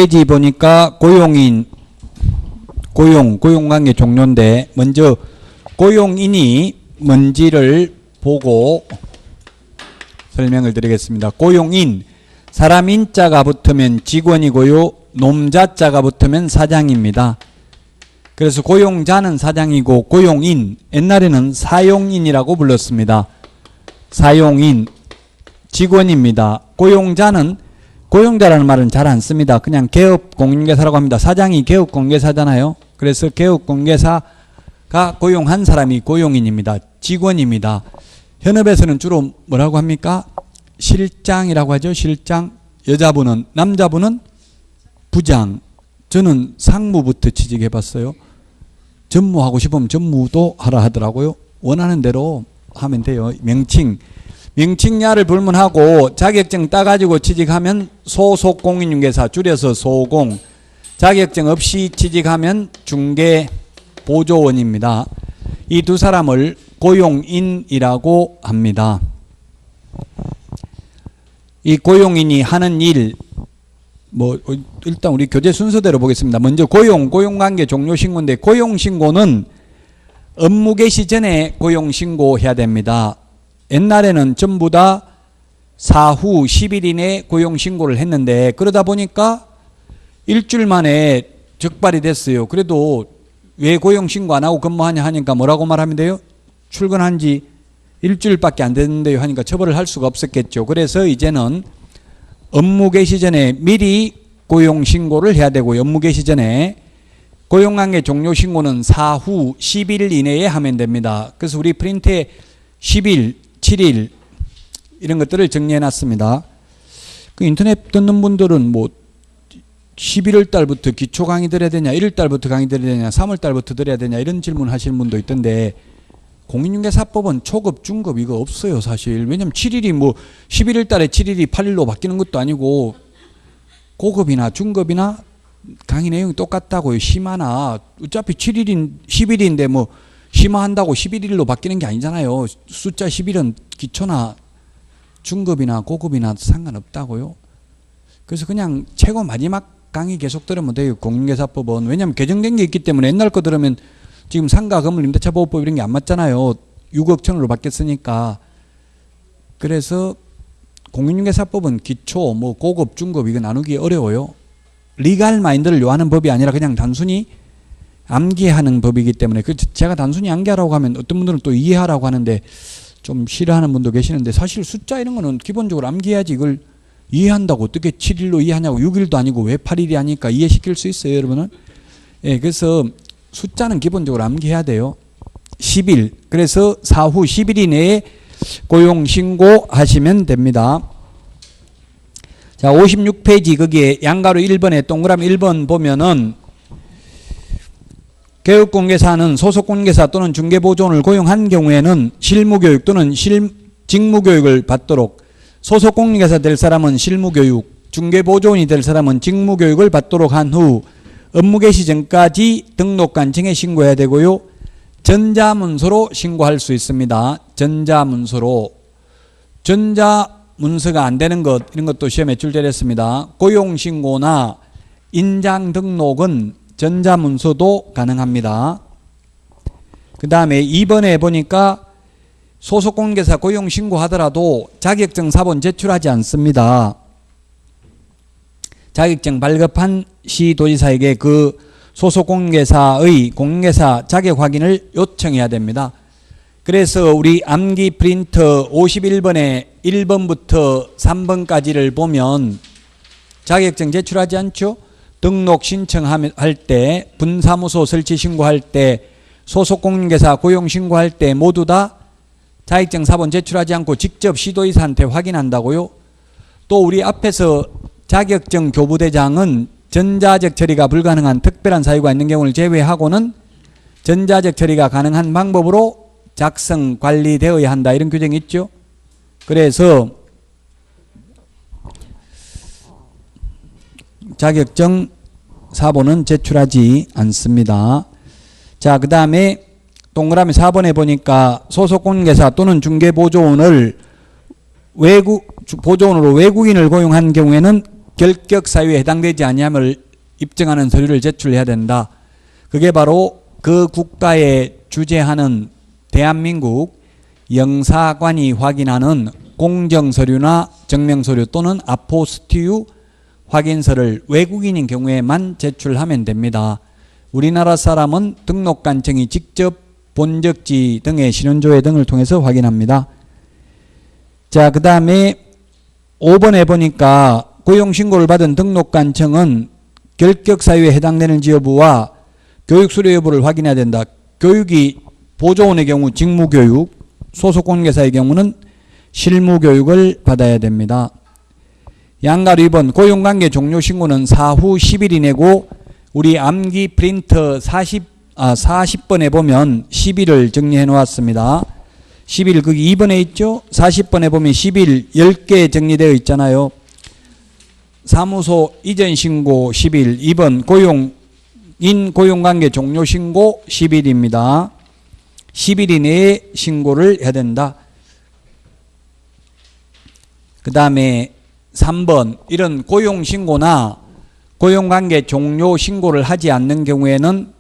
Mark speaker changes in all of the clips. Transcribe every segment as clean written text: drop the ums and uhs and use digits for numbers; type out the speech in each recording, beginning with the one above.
Speaker 1: 페이지 보니까 고용관계 종료인데 먼저 고용인이 뭔지를 보고 설명을 드리겠습니다. 고용인, 사람 인자가 붙으면 직원이고요. 놈자자가 붙으면 사장입니다. 그래서 고용자는 사장이고 고용인, 옛날에는 사용인이라고 불렀습니다. 사용인, 직원입니다. 고용자는, 고용자라는 말은 잘 안 씁니다. 그냥 개업공인중개사라고 합니다. 사장이 개업공인중개사잖아요. 그래서 개업공인중개사가 고용한 사람이 고용인입니다. 직원입니다. 현업에서는 주로 뭐라고 합니까? 실장이라고 하죠. 실장. 여자분은, 남자분은 부장. 저는 상무부터 취직해봤어요. 전무하고 싶으면 전무도 하라 하더라고요. 원하는 대로 하면 돼요. 명칭야를 불문하고 자격증 따가지고 취직하면 소속공인중개사, 줄여서 소공. 자격증 없이 취직하면 중개보조원입니다. 이 두 사람을 고용인이라고 합니다. 이 고용인이 하는 일, 일단 우리 교재 순서대로 보겠습니다. 먼저 고용관계 종료신고인데, 고용신고는 업무 개시 전에 고용신고해야 됩니다. 옛날에는 전부 다 사후 10일 이내에 고용신고를 했는데, 그러다 보니까 일주일 만에 적발이 됐어요. 그래도 왜 고용신고 안 하고 근무하냐 하니까 뭐라고 말하면 돼요? 출근한 지 일주일밖에 안 됐는데요 하니까 처벌을 할 수가 없었겠죠. 그래서 이제는 업무 개시 전에 미리 고용신고를 해야 되고요. 업무 개시 전에 고용관계 종료신고는 사후 10일 이내에 하면 됩니다. 그래서 우리 프린트에 10일, 7일 이런 것들을 정리해 놨습니다. 그 인터넷 듣는 분들은 11월 달부터 기초 강의 들어야 되냐, 1월 달부터 강의 들어야 되냐, 3월 달부터 들어야 되냐 이런 질문 하시는 분도 있던데, 공인중개사법은 초급, 중급 이거 없어요 사실. 왜냐면 7일이 11월 달에 7일이 8일로 바뀌는 것도 아니고, 고급이나 중급이나 강의 내용이 똑같다고요. 심화나 어차피 10일인데 심화한다고 11일로 바뀌는 게 아니잖아요. 숫자 11은 기초나 중급이나 고급이나 상관없다고요. 그래서 그냥 최고 마지막 강의 계속 들으면 돼요. 공인중개사법은. 왜냐하면 개정된 게 있기 때문에 옛날 거 들으면 지금 상가, 건물, 임대차 보호법 이런 게 안 맞잖아요. 6억 1천으로 바뀌었으니까. 그래서 공인중개사법은 기초, 고급, 중급 이거 나누기 어려워요. 리갈 마인드를 요하는 법이 아니라 그냥 단순히 암기하는 법이기 때문에, 제가 단순히 암기하라고 하면 어떤 분들은 또 이해하라고 하는데 좀 싫어하는 분도 계시는데, 사실 숫자 이런 거는 기본적으로 암기해야지 이걸 이해한다고 어떻게 7일로 이해하냐고. 6일도 아니고 왜 8일이 하니까 이해시킬 수 있어요 여러분은. 예, 그래서 숫자는 기본적으로 암기해야 돼요. 10일. 그래서 사후 10일 이내에 고용신고 하시면 됩니다. 자, 56페이지 거기에 양가로 1번에 동그라미 1번 보면은, 개업공개사는 소속공개사 또는 중개보조원을 고용한 경우에는 실무교육 또는 직무교육을 받도록, 소속공개사 될 사람은 실무교육, 중개보조원이 될 사람은 직무교육을 받도록 한 후 업무 개시 전까지 등록관청에 신고해야 되고요. 전자문서로 신고할 수 있습니다. 전자문서가 안 되는 것, 이런 것도 시험에 출제됐습니다. 고용신고나 인장등록은 전자문서도 가능합니다. 그 다음에 2번에 보니까 소속공개사 고용신고하더라도 자격증 사본 제출하지 않습니다. 자격증 발급한 시도지사에게 그 소속공개사의 공개사 자격 확인을 요청해야 됩니다. 그래서 우리 암기 프린터 51번에 1번부터 3번까지를 보면 자격증 제출하지 않죠? 등록 신청할 때, 분사무소 설치 신고할 때, 소속공개사 고용 신고할 때 모두 다 자격증 사본 제출하지 않고 직접 시도지사한테 확인한다고요. 또 우리 앞에서 자격증 교부대장은 전자적 처리가 불가능한 특별한 사유가 있는 경우를 제외하고는 전자적 처리가 가능한 방법으로 작성 관리되어야 한다, 이런 규정이 있죠. 그래서 자격증 사본은 제출하지 않습니다. 자, 그 다음에 동그라미 4번에 보니까 소속공개사 또는 중개보조원을 보조원으로 외국인을 고용한 경우에는 결격 사유에 해당되지 아니함을 입증하는 서류를 제출해야 된다. 그게 바로 그 국가에 주재하는 대한민국 영사관이 확인하는 공정서류나 증명서류 또는 아포스티유 확인서를 외국인인 경우에만 제출하면 됩니다. 우리나라 사람은 등록관청이 직접 본적지 등의 신원조회 등을 통해서 확인합니다. 자, 그 다음에 5번에 보니까 고용신고를 받은 등록관청은 결격사유에 해당되는지 여부와 교육수료 여부를 확인해야 된다. 교육이 보조원의 경우 직무교육, 소속공개사의 경우는 실무교육을 받아야 됩니다. 양가로 2번 고용관계 종료신고는 사후 10일이 내고 우리 암기 프린터 40번에 보면 10일을 정리해 놓았습니다. 10일 거기 2번에 있죠. 40번에 보면 10일 10개 정리되어 있잖아요. 사무소 이전 신고 10일, 2번 고용관계 종료 신고 10일입니다. 10일 이내에 신고를 해야 된다. 그 다음에 3번 이런 고용신고나 고용관계 종료 신고를 하지 않는 경우에는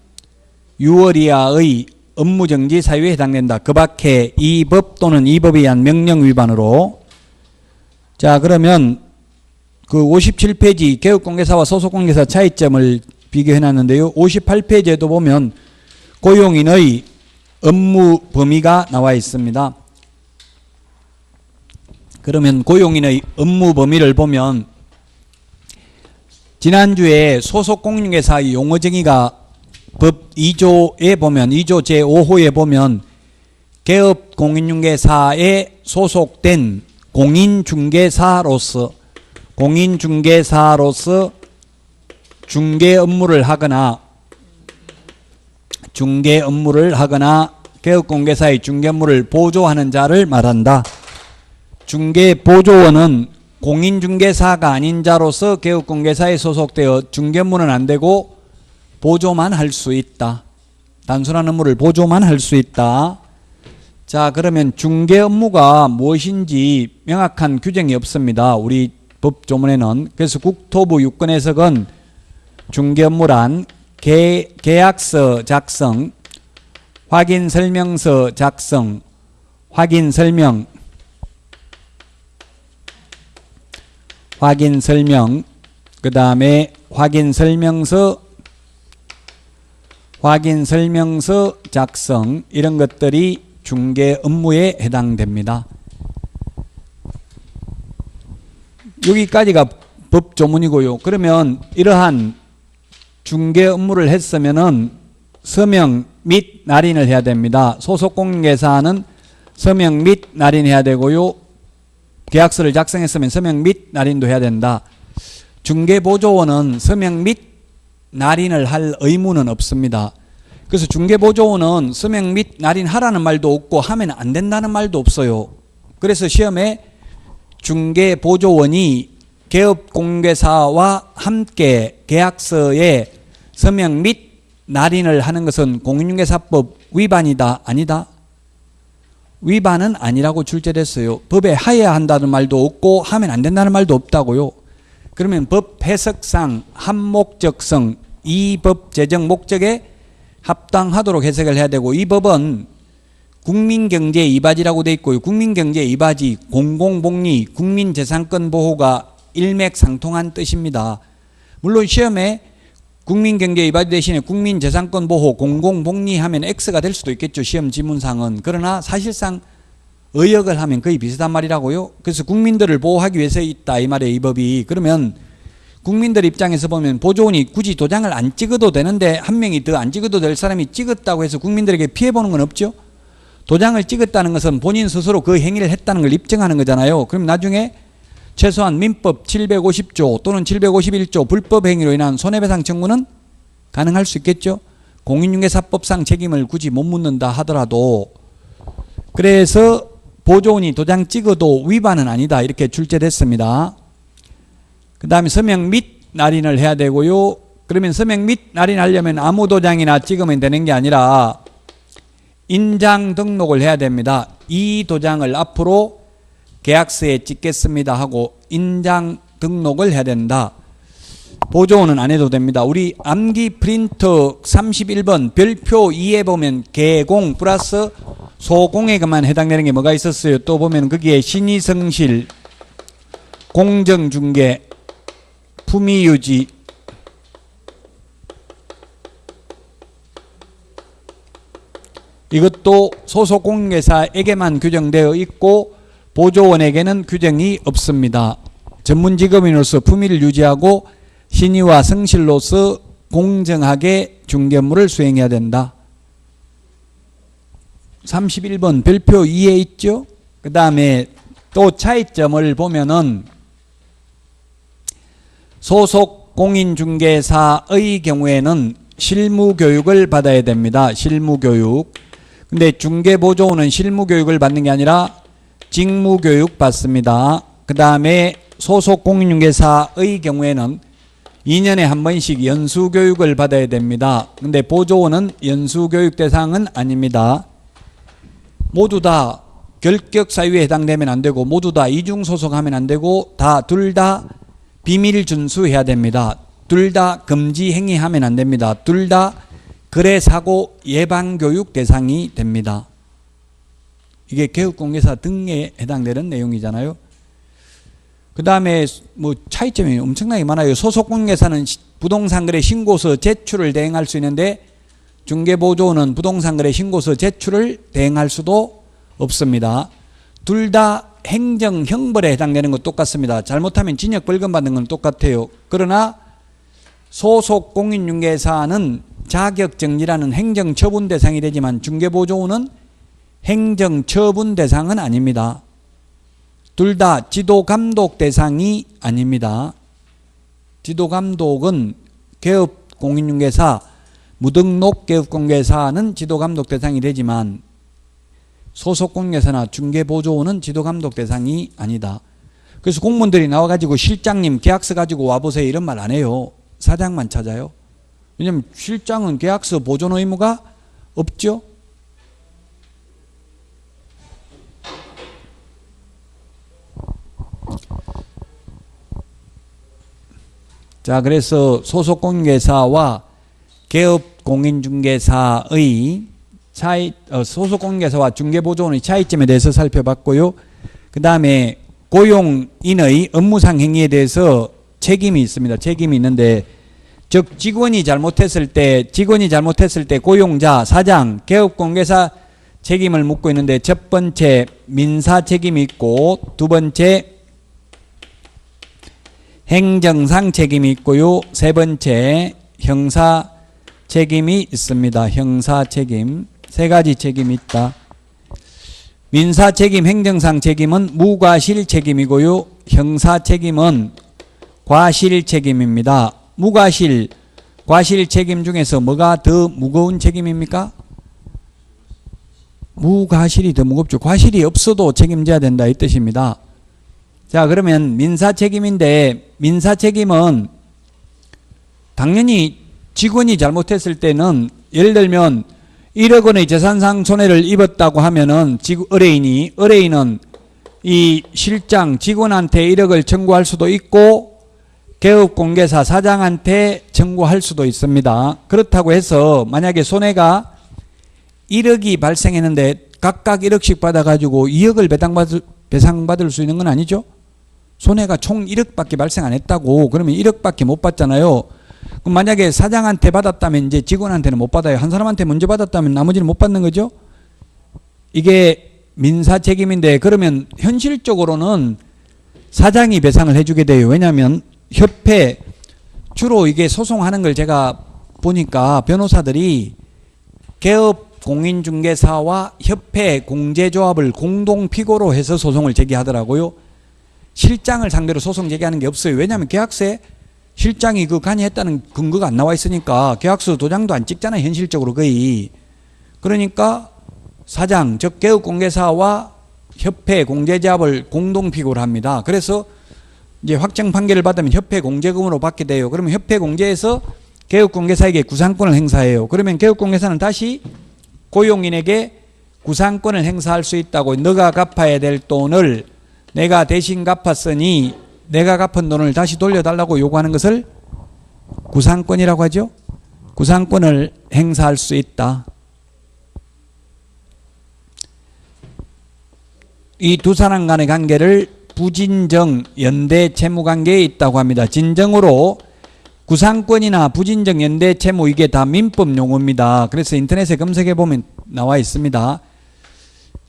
Speaker 1: 6월 이하의 업무정지 사유에 해당된다. 그 밖에 이 법 또는 이 법에 의한 명령 위반으로. 자, 그러면 그 57페이지 개업공개사와 소속공개사 차이점을 비교해 놨는데요. 58페이지에도 보면 고용인의 업무 범위가 나와 있습니다. 그러면 고용인의 업무 범위를 보면 지난주에 소속공인중개사의 용어정의가 법 2조에 보면 2조 제5호에 보면 개업공인중개사에 소속된 공인중개사로서 중개 업무를 하거나 개업공개사의 중개 업무를 보조하는 자를 말한다. 중개보조원은 공인중개사가 아닌 자로서 개업공개사에 소속되어 중개 업무는 안 되고 보조만 할 수 있다. 단순한 업무를 보조만 할 수 있다. 자, 그러면 중개 업무가 무엇인지 명확한 규정이 없습니다. 우리 법조문에는. 그래서 국토부 유권 해석은 중개 업무란 계약서 작성, 확인설명서 작성, 확인설명, 그 다음에 확인설명서 작성 이런 것들이 중개 업무에 해당됩니다. 여기까지가 법조문이고요. 그러면 이러한 중개 업무를 했으면은 서명 및 날인을 해야 됩니다. 소속공개사는 서명 및 날인해야 되고요. 계약서를 작성했으면 서명 및 날인도 해야 된다. 중개보조원은 서명 및 날인을 할 의무는 없습니다. 그래서 중개보조원은 서명 및 날인하라는 말도 없고 하면 안 된다는 말도 없어요. 그래서 시험에 중개보조원이 개업공개사와 함께 계약서에 서명 및 날인을 하는 것은 공인중개사법 위반이다? 아니다? 위반은 아니라고 출제됐어요. 법에 하여야 한다는 말도 없고 하면 안 된다는 말도 없다고요. 그러면 법 해석상 합목적성 이 법 제정 목적에 합당하도록 해석을 해야 되고 이 법은 국민경제 이바지라고 되어 있고요. 국민경제 이바지, 공공복리, 국민재산권 보호가 일맥상통한 뜻입니다. 물론 시험에 국민경제 이바지 대신에 국민재산권 보호, 공공복리 하면 X가 될 수도 있겠죠. 시험 지문상은. 그러나 사실상 의역을 하면 거의 비슷한 말이라고요. 그래서 국민들을 보호하기 위해서 있다 이 말이에요. 이 법이. 그러면 국민들 입장에서 보면 보조원이 굳이 도장을 안 찍어도 되는데 한 명이 더 안 찍어도 될 사람이 찍었다고 해서 국민들에게 피해보는 건 없죠. 도장을 찍었다는 것은 본인 스스로 그 행위를 했다는 걸 입증하는 거잖아요. 그럼 나중에 최소한 민법 750조 또는 751조 불법 행위로 인한 손해배상 청구는 가능할 수 있겠죠. 공인중개사법상 책임을 굳이 못 묻는다 하더라도. 그래서 보조원이 도장 찍어도 위반은 아니다 이렇게 출제됐습니다. 그 다음에 서명 및 날인을 해야 되고요. 그러면 서명 및 날인하려면 아무 도장이나 찍으면 되는 게 아니라 인장 등록을 해야 됩니다. 이 도장을 앞으로 계약서에 찍겠습니다 하고 인장 등록을 해야 된다. 보조원은 안 해도 됩니다. 우리 암기 프린터 31번 별표 2에 보면 개공 플러스 소공에만 해당되는 게 뭐가 있었어요? 또 보면 거기에 신의성실, 공정중개, 품위유지, 이것도 소속 공인중개사에게만 규정되어 있고 보조원에게는 규정이 없습니다. 전문직업인으로서 품위를 유지하고 신의와 성실로서 공정하게 중개업무를 수행해야 된다. 31번 별표 2에 있죠. 그 다음에 또 차이점을 보면은 소속 공인중개사의 경우에는 실무교육을 받아야 됩니다. 실무교육. 근데 중개보조원은 실무교육을 받는 게 아니라 직무교육 받습니다. 그 다음에 소속 공인중개사의 경우에는 2년에 한 번씩 연수교육을 받아야 됩니다. 근데 보조원은 연수교육 대상은 아닙니다. 모두 다 결격사유에 해당되면 안 되고 모두 다 이중소속하면 안 되고 둘 다 비밀 준수해야 됩니다. 둘 다 금지 행위하면 안 됩니다. 둘 다 거래사고 예방교육 대상이 됩니다. 이게 개업공개사 등에 해당되는 내용이잖아요. 그 다음에 뭐 차이점이 엄청나게 많아요. 소속공개사는 부동산거래 신고서 제출을 대행할 수 있는데 중개보조원은 부동산거래 신고서 제출을 대행할 수도 없습니다. 둘 다 행정형벌에 해당되는 건 똑같습니다. 잘못하면 징역 벌금 받는 건 똑같아요. 그러나 소속공인중개사는 자격정지라는 행정처분 대상이 되지만 중개보조원은 행정처분 대상은 아닙니다. 둘 다 지도감독 대상이 아닙니다. 지도감독은 개업공인중개사, 무등록 개업공개사는 지도감독 대상이 되지만 소속공개사나 중개보조원은 지도감독 대상이 아니다. 그래서 공무원들이 나와가지고 실장님 계약서 가지고 와보세요 이런 말 안 해요. 사장만 찾아요. 왜냐하면 실장은 계약서 보존 의무가 없죠. 자, 그래서 소속공인중개사와 개업공인중개사의 차이, 소속공인중개사와 중개보조원의 차이점에 대해서 살펴봤고요. 그 다음에 고용인의 업무상 행위에 대해서 책임이 있습니다. 책임이 있는데, 즉 직원이 잘못했을 때 고용자, 사장, 개업공개사 책임을 묻고 있는데 첫 번째 민사 책임이 있고 두 번째 행정상 책임이 있고요. 세 번째 형사 책임이 있습니다. 형사 책임. 세 가지 책임이 있다. 민사 책임, 행정상 책임은 무과실 책임이고요. 형사 책임은 과실 책임입니다. 무과실, 과실 책임 중에서 뭐가 더 무거운 책임입니까? 무과실이 더 무겁죠. 과실이 없어도 책임져야 된다 이 뜻입니다. 자, 그러면 민사 책임인데 민사 책임은 당연히 직원이 잘못했을 때는 예를 들면 1억 원의 재산상 손해를 입었다고 하면은 의뢰인은 이 실장 직원한테 1억을 청구할 수도 있고 개업공개사 사장한테 청구할 수도 있습니다. 그렇다고 해서 만약에 손해가 1억이 발생했는데 각각 1억씩 받아가지고 2억을 배상받을 수 있는 건 아니죠. 손해가 총 1억밖에 발생 안 했다고 그러면 1억밖에 못 받잖아요. 그럼 만약에 사장한테 받았다면 이제 직원한테는 못 받아요. 한 사람한테 먼저 받았다면 나머지는 못 받는 거죠. 이게 민사 책임인데 그러면 현실적으로는 사장이 배상을 해주게 돼요. 왜냐하면 협회 주로 이게 소송하는 걸 제가 보니까 변호사들이 개업공인중개사와 협회 공제조합을 공동피고로 해서 소송을 제기하더라고요. 실장을 상대로 소송 제기하는 게 없어요. 왜냐하면 계약서에 실장이 그 간이했다는 근거가 안 나와 있으니까 계약서 도장도 안 찍잖아요. 현실적으로 거의. 그러니까 사장, 즉 개업공개사와 협회 공제조합을 공동피고를 합니다. 그래서 이제 확정 판결을 받으면 협회 공제금으로 받게 돼요. 그러면 협회 공제에서 개업공개사에게 구상권을 행사해요. 그러면 개업공개사는 다시 고용인에게 구상권을 행사할 수 있다고 너가 갚아야 될 돈을 내가 대신 갚았으니 내가 갚은 돈을 다시 돌려달라고 요구하는 것을 구상권이라고 하죠. 구상권을 행사할 수 있다. 이 두 사람 간의 관계를 부진정 연대 채무 관계에 있다고 합니다. 진정으로 구상권이나 부진정 연대 채무 이게 다 민법 용어입니다. 그래서 인터넷에 검색해 보면 나와 있습니다.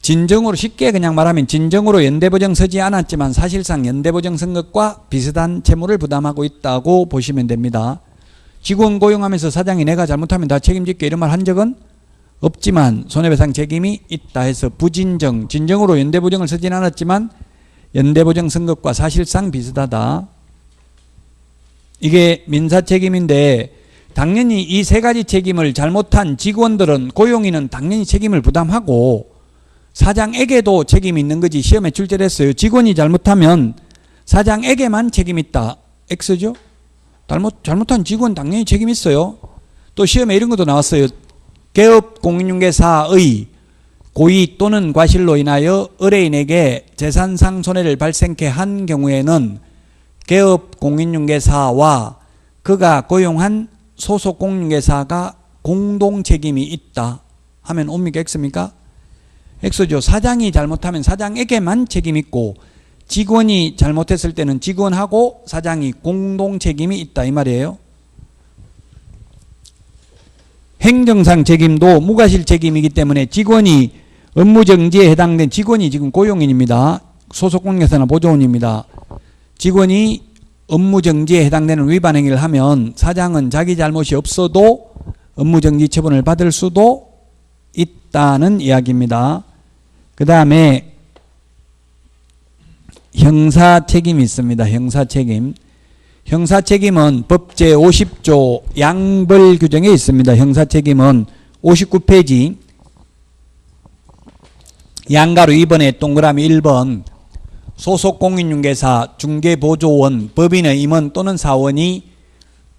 Speaker 1: 진정으로 쉽게 그냥 말하면 진정으로 연대보정 서지 않았지만 사실상 연대보정 선 것과 비슷한 채무를 부담하고 있다고 보시면 됩니다. 직원 고용하면서 사장이 내가 잘못하면 다 책임질게 이런 말 한 적은 없지만 손해배상 책임이 있다 해서 부진정, 진정으로 연대보정을 서진 않았지만 연대보정 선 것과 사실상 비슷하다. 이게 민사책임인데 당연히 이 세 가지 책임을 잘못한 직원들은 고용인은 당연히 책임을 부담하고 사장에게도 책임이 있는 거지. 시험에 출제됐어요. 직원이 잘못하면 사장에게만 책임이 있다. X죠? 잘못한 직원 당연히 책임이 있어요. 또 시험에 이런 것도 나왔어요. 개업 공인중개사의 고의 또는 과실로 인하여 의뢰인에게 재산상 손해를 발생케 한 경우에는 개업 공인중개사와 그가 고용한 소속 공인중개사가 공동 책임이 있다 하면 옵니까 X입니까? X죠. 사장이 잘못하면 사장에게만 책임이 있고 직원이 잘못했을 때는 직원하고 사장이 공동 책임이 있다 이 말이에요. 행정상 책임도 무과실 책임이기 때문에 직원이 업무정지에 해당된 직원이 지금 고용인입니다. 소속 공인중개사나 보조원입니다. 직원이 업무정지에 해당되는 위반 행위를 하면 사장은 자기 잘못이 없어도 업무정지 처분을 받을 수도 있다는 이야기입니다. 그 다음에 형사책임이 있습니다. 형사책임. 형사책임은 법 제50조 양벌 규정에 있습니다. 형사책임은 59페이지 양가로 2번에 동그라미 1번 소속 공인중개사, 중개보조원, 법인의 임원 또는 사원이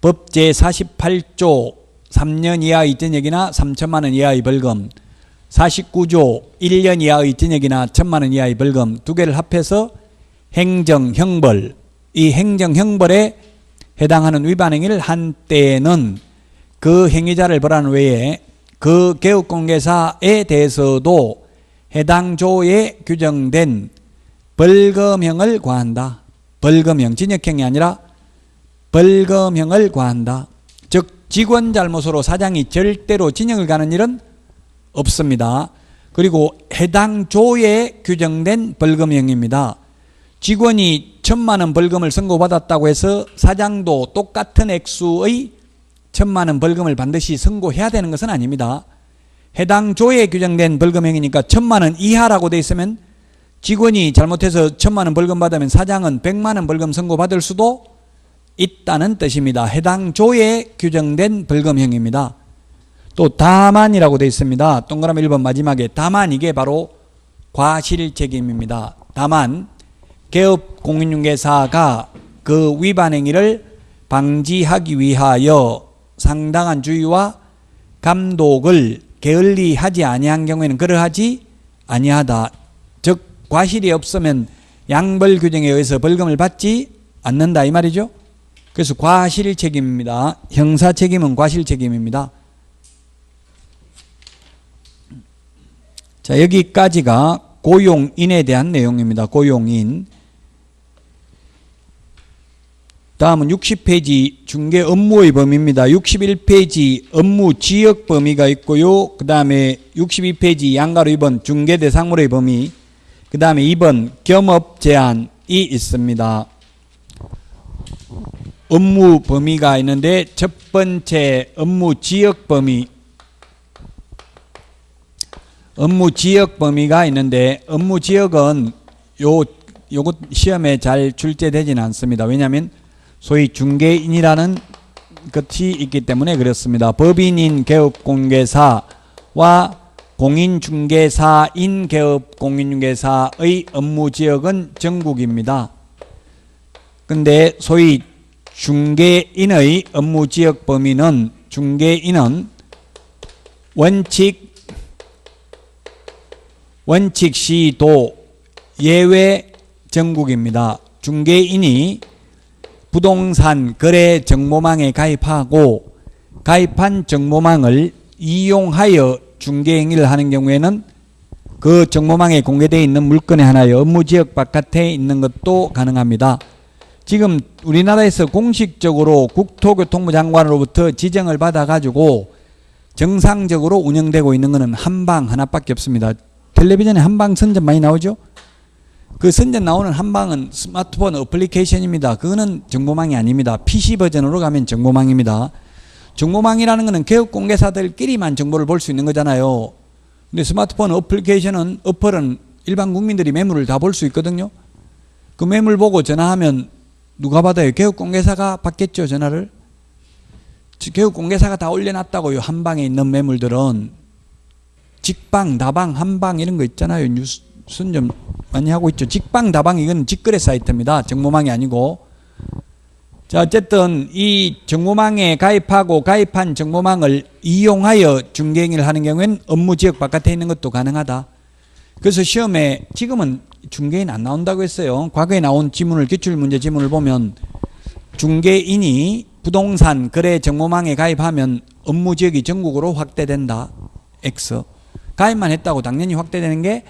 Speaker 1: 법 제48조 3년 이하의 전역이나 3천만 원 이하의 벌금, 49조 1년 이하의 전역이나 1천만 원 이하의 벌금 두 개를 합해서 행정형벌, 이 행정형벌에 해당하는 위반 행위를 한 때에는 그 행위자를 벌하는 외에 그 개업공개사에 대해서도 해당 조에 규정된 벌금형을 과한다. 벌금형, 징역형이 아니라 벌금형을 과한다. 즉 직원 잘못으로 사장이 절대로 징역을 가는 일은 없습니다. 그리고 해당 조에 규정된 벌금형입니다. 직원이 1,000만 원 벌금을 선고받았다고 해서 사장도 똑같은 액수의 1,000만 원 벌금을 반드시 선고해야 되는 것은 아닙니다. 해당 조에 규정된 벌금형이니까 1,000만 원 이하라고 돼 있으면 직원이 잘못해서 1,000만 원 벌금 받으면 사장은 100만 원 벌금 선고받을 수도 있다는 뜻입니다. 해당 조에 규정된 벌금형입니다. 또 다만이라고 돼 있습니다. 동그라미 1번 마지막에 다만 이게 바로 과실책임입니다. 다만 개업 공인중개사가 그 위반 행위를 방지하기 위하여 상당한 주의와 감독을 게을리하지 아니한 경우에는 그러하지 아니하다. 즉 과실이 없으면 양벌 규정에 의해서 벌금을 받지 않는다 이 말이죠. 그래서 과실 책임입니다. 형사 책임은 과실 책임입니다. 자, 여기까지가 고용인에 대한 내용입니다. 고용인. 다음은 60페이지 중개 업무의 범위입니다. 61페이지 업무 지역 범위가 있고요. 그 다음에 62페이지 양가로 2번 중개 대상물의 범위, 그 다음에 2번 겸업 제한이 있습니다. 업무 범위가 있는데 첫 번째 업무 지역 범위, 업무 지역 범위가 있는데 업무 지역은 요거 시험에 잘 출제되지는 않습니다. 왜냐하면 소위 중개인이라는 것이 있기 때문에 그렇습니다. 법인인 개업공개사와 공인중개사인 개업공인중개사의 업무지역은 전국입니다. 근데 소위 중개인의 업무지역 범위는 중개인은 원칙 시도 예외 전국입니다. 중개인이 부동산 거래 정보망에 가입하고 가입한 정보망을 이용하여 중개행위를 하는 경우에는 그 정보망에 공개되어 있는 물건의 하나여 업무지역 바깥에 있는 것도 가능합니다. 지금 우리나라에서 공식적으로 국토교통부 장관으로부터 지정을 받아가지고 정상적으로 운영되고 있는 것은 한방 하나밖에 없습니다. 텔레비전에 한방 선전 많이 나오죠? 그 선전 나오는 한방은 스마트폰 어플리케이션입니다. 그거는 정보망이 아닙니다. PC 버전으로 가면 정보망입니다. 정보망이라는 것은 개업공개사들끼리만 정보를 볼 수 있는 거잖아요. 근데 스마트폰 어플리케이션은 어플은 일반 국민들이 매물을 다 볼 수 있거든요. 그 매물 보고 전화하면 누가 받아요? 개업공개사가 받겠죠, 전화를. 개업공개사가 다 올려놨다고요. 한방에 있는 매물들은. 직방, 다방, 한방 이런 거 있잖아요. 뉴스 선점 많이 하고 있죠. 직방, 다방 이건 직거래 사이트입니다. 정보망이 아니고. 자, 어쨌든 이 정보망에 가입하고 가입한 정보망을 이용하여 중개행위를 하는 경우에는 업무지역 바깥에 있는 것도 가능하다. 그래서 시험에 지금은 중개인 안 나온다고 했어요. 과거에 나온 지문을, 기출문제 지문을 보면 중개인이 부동산 거래 정보망에 가입하면 업무지역이 전국으로 확대된다. X. 가입만 했다고 당연히 확대되는 게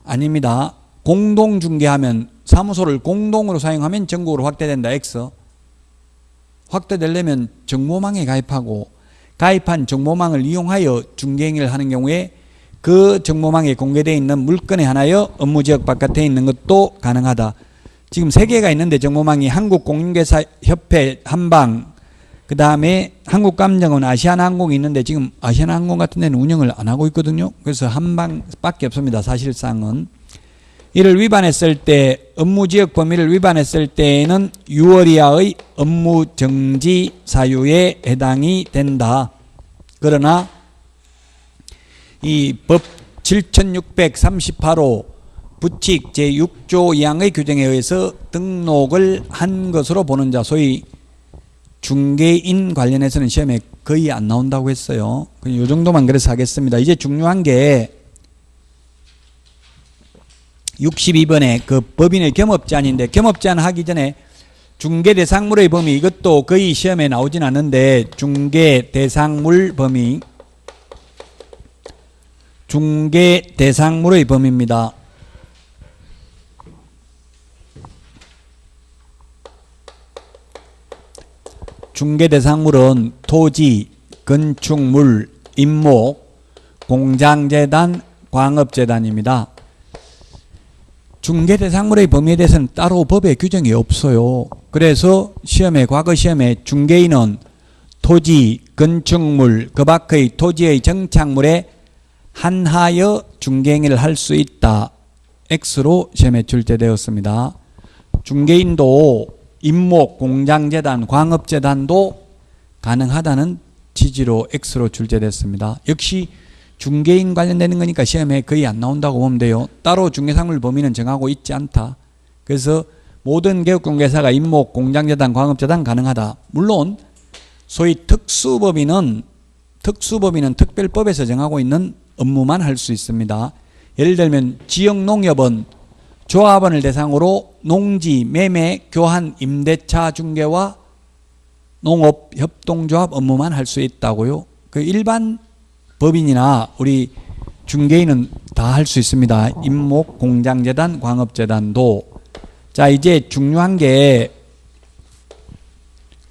Speaker 1: 아닙니다. 공동중개하면 사무소를 공동으로 사용하면 전국으로 확대된다. X. 확대되려면 정보망에 가입하고 가입한 정보망을 이용하여 중개행위를 하는 경우에 그 정보망에 공개되어 있는 물건의 하나여 업무지역 바깥에 있는 것도 가능하다. 지금 3개가 있는데 정보망이 한국공인중개사협회 한방, 그 다음에 한국감정원 아시아나항공이 있는데 지금 아시아나항공 같은 데는 운영을 안 하고 있거든요. 그래서 한방밖에 없습니다. 사실상은. 이를 위반했을 때, 업무지역 범위를 위반했을 때에는 6월 이하의 업무정지 사유에 해당이 된다. 그러나 이 법 7638호 부칙 제6조 2항의 규정에 의해서 등록을 한 것으로 보는 자, 소위 중개인 관련해서는 시험에 거의 안 나온다고 했어요. 이 정도만 그래서 하겠습니다. 이제 중요한 게 62번에 그 법인의 겸업제한인데, 겸업제한 하기 전에 중개대상물의 범위, 이것도 거의 시험에 나오진 않는데 중개대상물 범위, 중개대상물의 범위입니다. 중개대상물은 토지, 건축물, 임목, 공장재단, 광업재단입니다. 중개대상물의 범위에 대해서는 따로 법에 규정이 없어요. 그래서 시험에, 과거 시험에 중개인은 토지, 건축물, 그 밖의 토지의 정착물에 한하여 중개행위를 할 수 있다. X로 시험에 출제되었습니다. 중개인도 임목, 공장재단, 광업재단도 가능하다는 취지로 X로 출제됐습니다. 역시 중개인 관련되는 거니까 시험에 거의 안 나온다고 보면 돼요. 따로 중개상물 범위는 정하고 있지 않다. 그래서 모든 개업공개사가 임목, 공장재단, 광업재단 가능하다. 물론 소위 특수법인은 특별법에서 정하고 있는 업무만 할 수 있습니다. 예를 들면 지역농협은 조합원을 대상으로 농지, 매매, 교환, 임대차 중개와 농업 협동조합 업무만 할 수 있다고요. 그 일반 법인이나 우리 중개인은 다 할 수 있습니다. 임목, 공장재단, 광업재단도. 자, 이제 중요한 게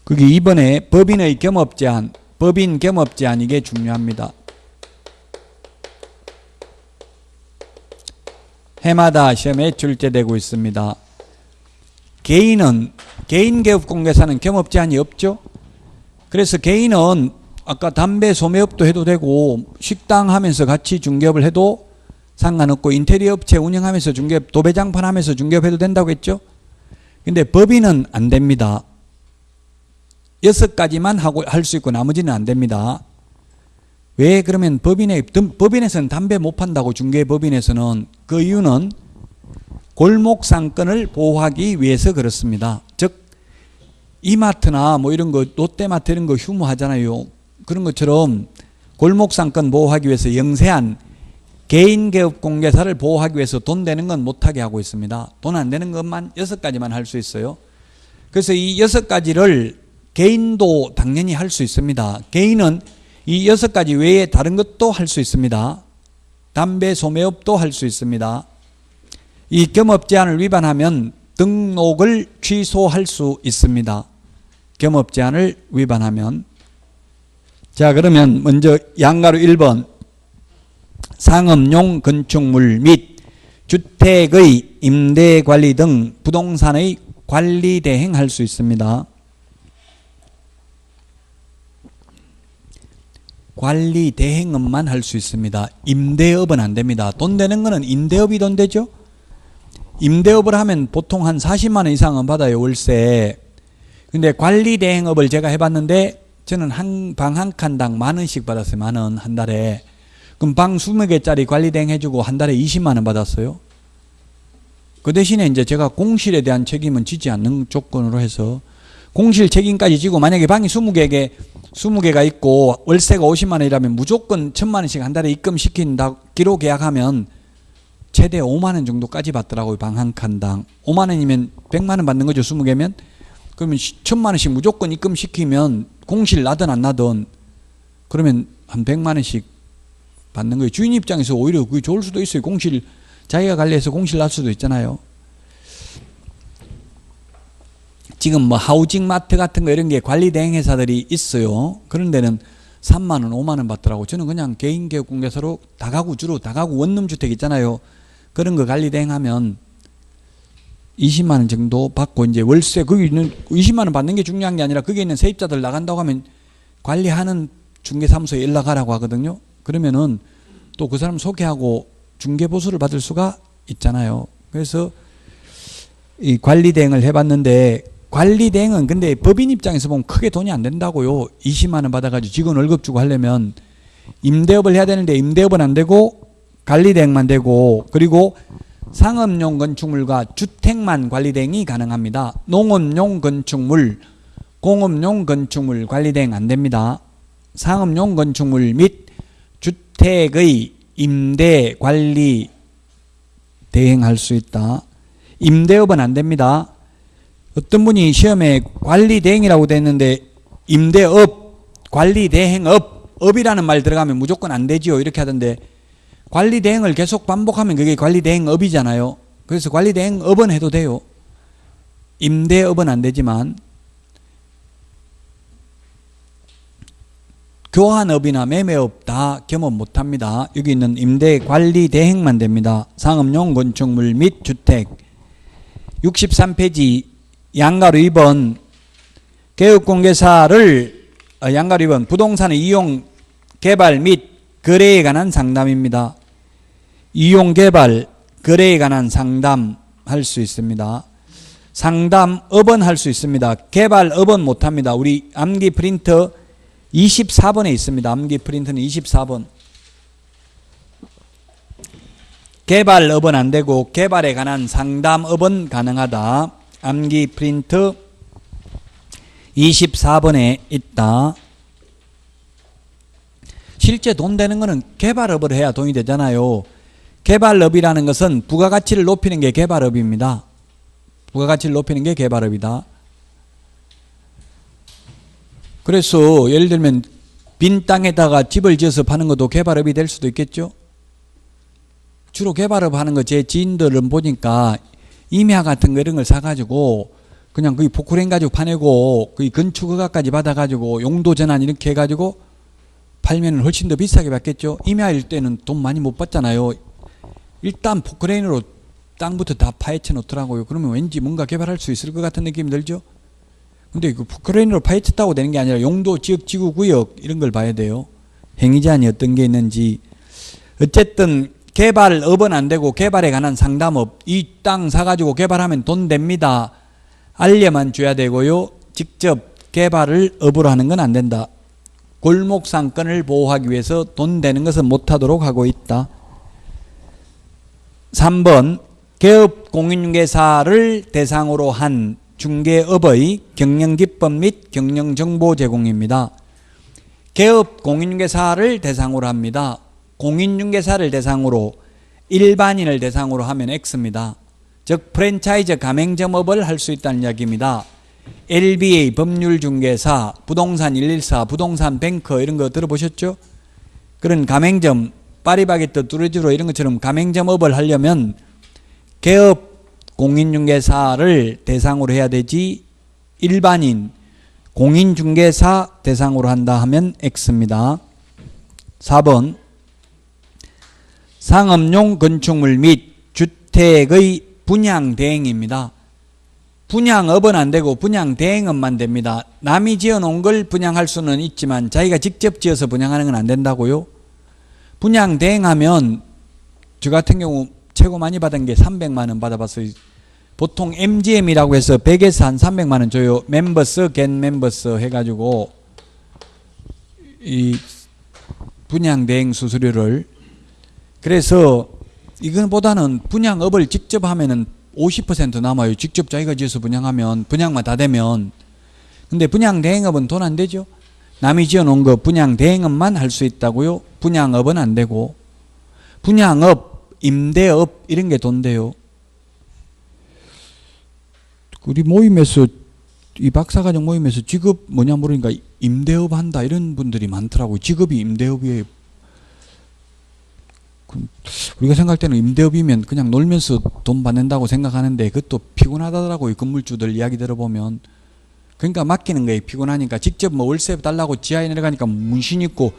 Speaker 1: 그게 이번에 법인의 겸업제한, 법인 겸업제한, 이게 중요합니다. 해마다 시험에 출제되고 있습니다. 개인 개업공개사는 겸업제한이 없죠. 그래서 개인은 아까 담배 소매업도 해도 되고 식당 하면서 같이 중개업을 해도 상관없고 인테리어 업체 운영하면서 중개업, 도배장판 하면서 중개업 해도 된다고 했죠. 근데 법인은 안 됩니다. 6가지만 할 수 있고 나머지는 안 됩니다. 왜 그러면 법인에서는 담배 못 판다고, 중개법인에서는. 그 이유는 골목상권을 보호하기 위해서 그렇습니다. 즉 이마트나 뭐 이런 거, 롯데마트 이런 거 휴무하잖아요. 그런 것처럼 골목상권 보호하기 위해서 영세한 개인 개업 공개사를 보호하기 위해서 돈 되는 건 못하게 하고 있습니다. 돈 안 되는 것만 6가지만 할 수 있어요. 그래서 이 6가지를 개인도 당연히 할 수 있습니다. 개인은 이 6가지 외에 다른 것도 할 수 있습니다. 담배 소매업도 할 수 있습니다. 이 겸업 제한을 위반하면 등록을 취소할 수 있습니다. 겸업 제한을 위반하면. 자, 그러면 먼저 양가로 1번 상업용 건축물 및 주택의 임대 관리 등 부동산의 관리 대행할 수 있습니다. 관리 대행업만 할 수 있습니다. 임대업은 안 됩니다. 돈 되는 거는 임대업이 돈 되죠. 임대업을 하면 보통 한 40만 원 이상은 받아요, 월세. 근데 관리 대행업을 제가 해봤는데 저는 한 방 한 칸당 10,000원씩 받았어요. 10,000원 한 달에. 그럼 방 20개짜리 관리 대행 해주고 한 달에 20만 원 받았어요. 그 대신에 이제 제가 공실에 대한 책임은 지지 않는 조건으로 해서 공실 책임까지 지고, 만약에 방이 20개가 있고 월세가 50만 원이라면 무조건 1,000만 원씩 한 달에 입금시킨다기로 계약하면 최대 5만 원 정도까지 받더라고요. 방 한 칸당 5만 원이면 100만 원 받는 거죠. 20개면. 그러면 1,000만 원씩 무조건 입금시키면 공실 나든 안 나든 그러면 한 100만 원씩 받는 거예요. 주인 입장에서 오히려 그게 좋을 수도 있어요. 공실 자기가 관리해서 공실 날 수도 있잖아요. 지금 뭐 하우징 마트 같은 거 이런 게 관리 대행 회사들이 있어요. 그런 데는 3만 원, 5만 원 받더라고. 저는 그냥 개인 개업 공개사로 다가구 원룸 주택 있잖아요. 그런 거 관리 대행하면 20만 원 정도 받고, 이제 월세 거기 있는 20만 원 받는 게 중요한 게 아니라 거기에 있는 세입자들 나간다고 하면 관리하는 중개사무소에 연락하라고 하거든요. 그러면은 또 그 사람 소개하고 중개 보수를 받을 수가 있잖아요. 그래서 이 관리 대행을 해봤는데, 관리 대행은 근데 법인 입장에서 보면 크게 돈이 안 된다고요. 20만 원 받아가지고 직원 월급 주고 하려면 임대업을 해야 되는데 임대업은 안 되고 관리 대행만 되고, 그리고 상업용 건축물과 주택만 관리 대행이 가능합니다. 농업용 건축물, 공업용 건축물 관리 대행 안 됩니다. 상업용 건축물 및 주택의 임대 관리 대행할 수 있다. 임대업은 안 됩니다. 어떤 분이 시험에 관리 대행이라고 돼 있는데 임대업, 관리 대행업, 업이라는 말 들어가면 무조건 안 되지요. 이렇게 하던데 관리 대행을 계속 반복하면 그게 관리 대행업이잖아요. 그래서 관리 대행업은 해도 돼요. 임대업은 안 되지만 교환업이나 매매업 다 겸업 못합니다. 여기 있는 임대 관리 대행만 됩니다. 상업용 건축물 및 주택. 63페이지 양가로 2번 개업공개사를 양가로 2번 부동산의 이용 개발 및 거래에 관한 상담입니다. 이용 개발 거래에 관한 상담할 수 있습니다. 상담업은 할 수 있습니다. 개발업은 못합니다. 우리 암기 프린터 24번에 있습니다. 암기 프린터는 24번. 개발업은 안 되고 개발에 관한 상담업은 가능하다. 암기 프린터 24번에 있다. 실제 돈 되는 거는 개발업을 해야 돈이 되잖아요. 개발업이라는 것은 부가가치를 높이는 게 개발업입니다. 부가가치를 높이는 게 개발업이다. 그래서 예를 들면 빈 땅에다가 집을 지어서 파는 것도 개발업이 될 수도 있겠죠. 주로 개발업 하는 거 제 지인들은 보니까 임야 같은 거 이런 걸 사가지고 그냥 거기 포크레인 가지고 파내고 거기 건축 허가까지 받아가지고 용도 전환 이렇게 해가지고 팔면 훨씬 더 비싸게 받겠죠. 임야일 때는 돈 많이 못 받잖아요. 일단 포크레인으로 땅부터 다 파헤쳐 놓더라고요. 그러면 왠지 뭔가 개발할 수 있을 것 같은 느낌이 들죠. 근데 그 포크레인으로 파헤쳤다고 되는 게 아니라 용도, 지역, 지구, 구역 이런 걸 봐야 돼요. 행위 제한이 어떤 게 있는지. 어쨌든 개발업은 안 되고 개발에 관한 상담업, 이 땅 사가지고 개발하면 돈 됩니다. 알려만 줘야 되고요. 직접 개발을 업으로 하는 건 안 된다. 골목상권을 보호하기 위해서 돈 되는 것은 못하도록 하고 있다. 3번 개업 공인중개사를 대상으로 한 중개업의 경영기법 및 경영정보 제공입니다. 개업 공인중개사를 대상으로 합니다. 공인중개사를 대상으로 일반인을 대상으로 하면 X입니다. 즉 프랜차이즈 가맹점업을 할 수 있다는 이야기입니다. LBA 법률중개사, 부동산 114, 부동산 뱅커 이런 거 들어보셨죠? 그런 가맹점, 파리바게뜨, 뚜레쥬로 이런 것처럼 가맹점업을 하려면 개업 공인중개사를 대상으로 해야 되지 일반인 공인중개사 대상으로 한다 하면 X입니다. 4번 상업용 건축물 및 주택의 분양대행입니다. 분양업은 안 되고 분양대행업만 됩니다. 남이 지어놓은 걸 분양할 수는 있지만 자기가 직접 지어서 분양하는 건 안 된다고요. 분양대행하면 저 같은 경우 최고 많이 받은 게 300만 원 받아봤어요. 보통 MGM이라고 해서 100에서 한 300만 원 줘요. 멤버스, 겐 멤버스 해가지고 이 분양대행 수수료를. 그래서 이거보다는 분양업을 직접 하면은 50% 남아요. 직접 자기가 지어서 분양하면 분양만 다 되면. 근데 분양대행업은 돈 안 되죠. 남이 지어놓은 거 분양대행업만 할 수 있다고요. 분양업은 안 되고. 분양업, 임대업 이런 게 돈 돼요. 우리 모임에서 이 박사과정 모임에서 직업 뭐냐 모르니까 임대업 한다 이런 분들이 많더라고요. 직업이 임대업이에요. 우리가 생각할 때는 임대업이면 그냥 놀면서 돈 받는다고 생각하는데 그것도 피곤하다더라고요. 건물주들 이야기 들어보면. 그러니까 맡기는 거예요. 피곤하니까. 직접 뭐 월세 달라고 지하에 내려가니까 문신 있고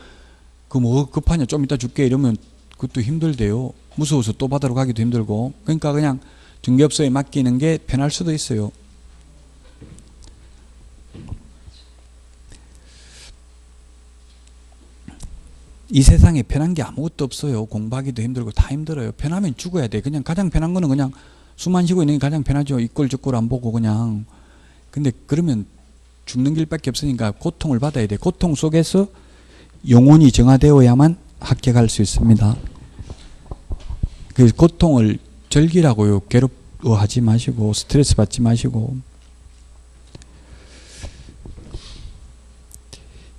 Speaker 1: 그 뭐 급하냐 좀 이따 줄게 이러면 그것도 힘들대요. 무서워서 또 받으러 가기도 힘들고. 그러니까 그냥 중개업소에 맡기는 게 편할 수도 있어요. 이 세상에 편한 게 아무것도 없어요. 공부하기도 힘들고 다 힘들어요. 편하면 죽어야 돼. 그냥 가장 편한 거는 그냥 숨만 쉬고 있는 게 가장 편하죠. 이꼴 저꼴 안 보고 그냥. 근데 그러면 죽는 길밖에 없으니까 고통을 받아야 돼. 고통 속에서 영혼이 정화되어야만 합격할 수 있습니다. 그 고통을 즐기라고요. 괴롭워하지 마시고 스트레스 받지 마시고.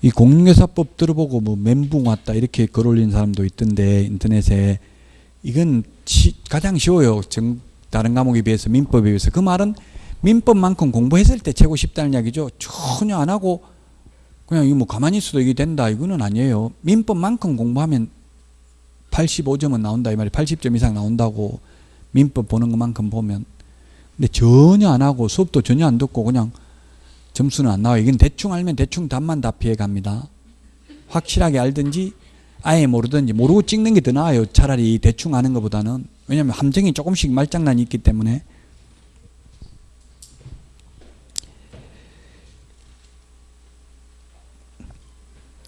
Speaker 1: 이 공인중개사법 들어보고 뭐 멘붕 왔다 이렇게 글 올린 사람도 있던데 인터넷에. 이건 가장 쉬워요. 다른 과목에 비해서 민법에 비해서. 그 말은 민법만큼 공부했을 때 최고 쉽다는 이야기죠. 전혀 안 하고 그냥 이거 뭐 가만히 있어도 이게 된다 이거는 아니에요. 민법만큼 공부하면 85점은 나온다 이 말이에요. 80점 이상 나온다고. 민법 보는 것만큼 보면. 근데 전혀 안 하고 수업도 전혀 안 듣고 그냥 점수는 안 나와요. 이건 대충 알면 대충 답만 다 피해 갑니다. 확실하게 알든지 아예 모르든지. 모르고 찍는 게 더 나아요. 차라리 대충 아는 것보다는. 왜냐하면 함정이 조금씩 말장난이 있기 때문에.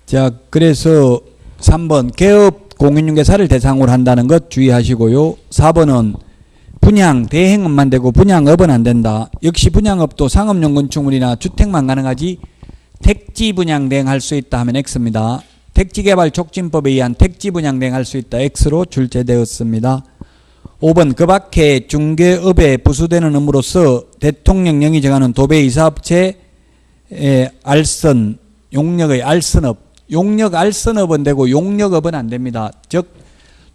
Speaker 1: 자, 그래서 3번 개업 공인중개사를 대상으로 한다는 것 주의하시고요. 4번은 분양 대행업만 되고 분양업은 안 된다. 역시 분양업도 상업용 건축물이나 주택만 가능하지 택지 분양 대행할 수 있다 하면 X입니다. 택지개발촉진법에 의한 택지 분양 대행할 수 있다. X로 출제되었습니다. 5번 그 밖에 중개업에 부수되는 업무로서 대통령령이 정하는 도배이사업체의 알선, 용역의 알선업, 용역 알선업은 되고 용역업은 안 됩니다. 즉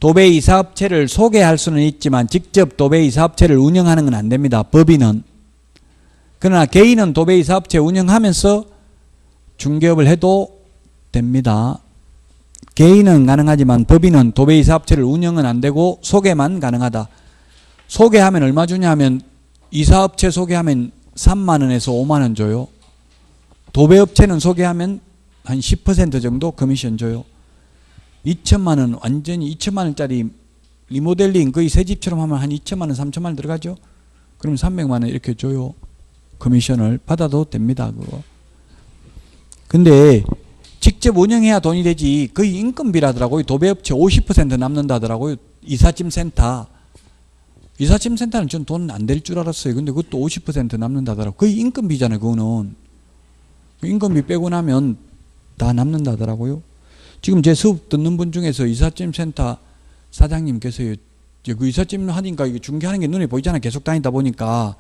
Speaker 1: 도배이사업체를 소개할 수는 있지만 직접 도배이사업체를 운영하는 건 안 됩니다. 법인은. 그러나 개인은 도배이사업체 운영하면서 중개업을 해도 됩니다. 개인은 가능하지만 법인은 도배이사업체를 운영은 안 되고 소개만 가능하다. 소개하면 얼마 주냐 하면 이사업체 소개하면 3만 원에서 5만 원 줘요. 도배업체는 소개하면 한 10% 정도 커미션 줘요. 2천만 원, 완전히 2천만 원짜리 리모델링 거의 새 집처럼 하면 한 2천만 원, 3천만 원 들어가죠. 그럼 300만 원 이렇게 줘요. 커미션을 받아도 됩니다. 그거. 근데 직접 운영해야 돈이 되지. 거의 인건비라더라고요. 도배업체 50% 남는다더라고요. 이삿짐 센터. 이삿짐 센터는 전 돈 안 될 줄 알았어요. 근데 그것도 50% 남는다더라고요. 거의 인건비잖아요. 그거는. 인건비 빼고 나면 다 남는다더라고요. 지금 제 수업 듣는 분 중에서 이삿짐 센터 사장님 계세요. 그 이삿짐 하니까 이게 중개하는 게 눈에 보이잖아요. 계속 다니다 보니까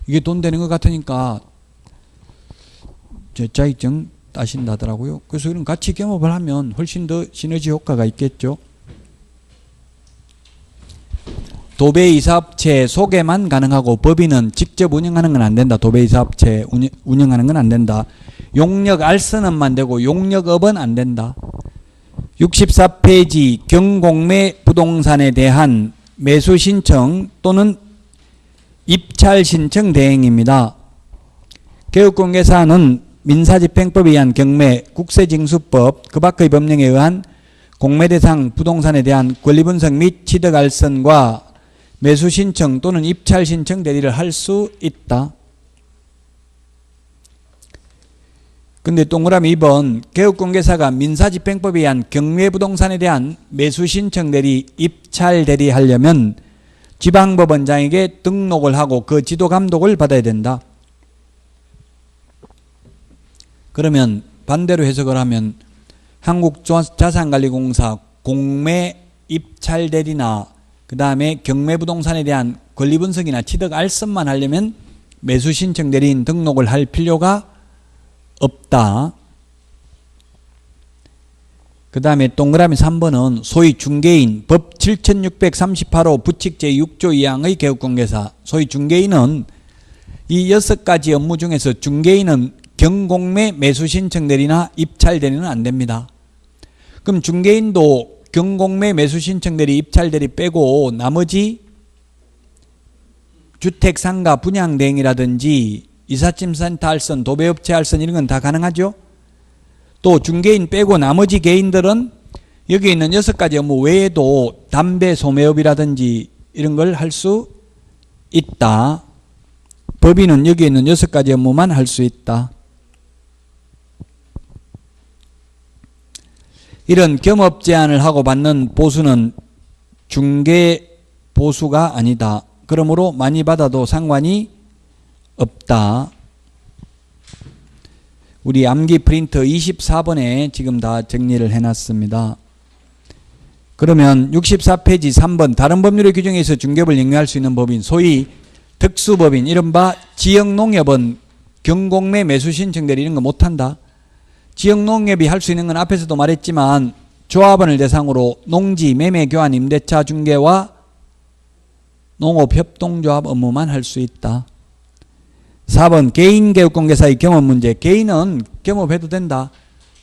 Speaker 1: 이게 돈 되는 것 같으니까 제 자격증 따신다더라고요. 그래서 그럼 같이 겸업을 하면 훨씬 더 시너지 효과가 있겠죠. 도배이사업체 소개만 가능하고 법인은 직접 운영하는 건 안 된다. 도배이사업체 운영하는 건 안 된다. 용역 알선업만 되고 용역업은 안 된다. 64페이지 경공매 부동산에 대한 매수 신청 또는 입찰 신청 대행입니다. 개업공개사는 민사집행법에 의한 경매, 국세징수법, 그 밖의 법령에 의한 공매대상 부동산에 대한 권리분석 및 취득알선과 매수신청 또는 입찰신청 대리를 할 수 있다. 근데 동그라미 2번 개업공개사가 민사집행법에 의한 경매부동산에 대한 매수신청 대리, 입찰 대리 하려면 지방법원장에게 등록을 하고 그 지도감독을 받아야 된다. 그러면 반대로 해석을 하면 한국자산관리공사 공매 입찰 대리나 그 다음에 경매부동산에 대한 권리분석이나 취득 알선만 하려면 매수신청 대리인 등록을 할 필요가 없다. 그 다음에 동그라미 3번은 소위 중개인 법 7638호 부칙 제6조 2항의 개업공개사. 소위 중개인은 이 6가지 업무 중에서 중개인은 경공매 매수신청 대리나 입찰 대리는 안 됩니다. 그럼 중개인도 경공매 매수신청 대리 입찰 대리 빼고 나머지 주택상가 분양대행이라든지 이삿짐센터 알선, 도배업체 알선 이런 건 다 가능하죠. 또 중개인 빼고 나머지 개인들은 여기 있는 6가지 업무 외에도 담배 소매업이라든지 이런 걸 할 수 있다. 법인은 여기 있는 6가지 업무만 할 수 있다. 이런 겸업 제한을 하고 받는 보수는 중개 보수가 아니다. 그러므로 많이 받아도 상관이 없다. 우리 암기 프린터 24번에 지금 다 정리를 해놨습니다. 그러면 64페이지 3번 다른 법률의 규정에서 중개업을 영위할 수 있는 법인 소위 특수법인 이른바 지역농협은 경공매 매수신청 대리 이런 거 못한다. 지역농협이 할 수 있는 건 앞에서도 말했지만 조합원을 대상으로 농지, 매매, 교환, 임대차, 중개와 농업협동조합 업무만 할 수 있다. 4번 개인개업공개사의 겸업 문제. 개인은 겸업해도 된다.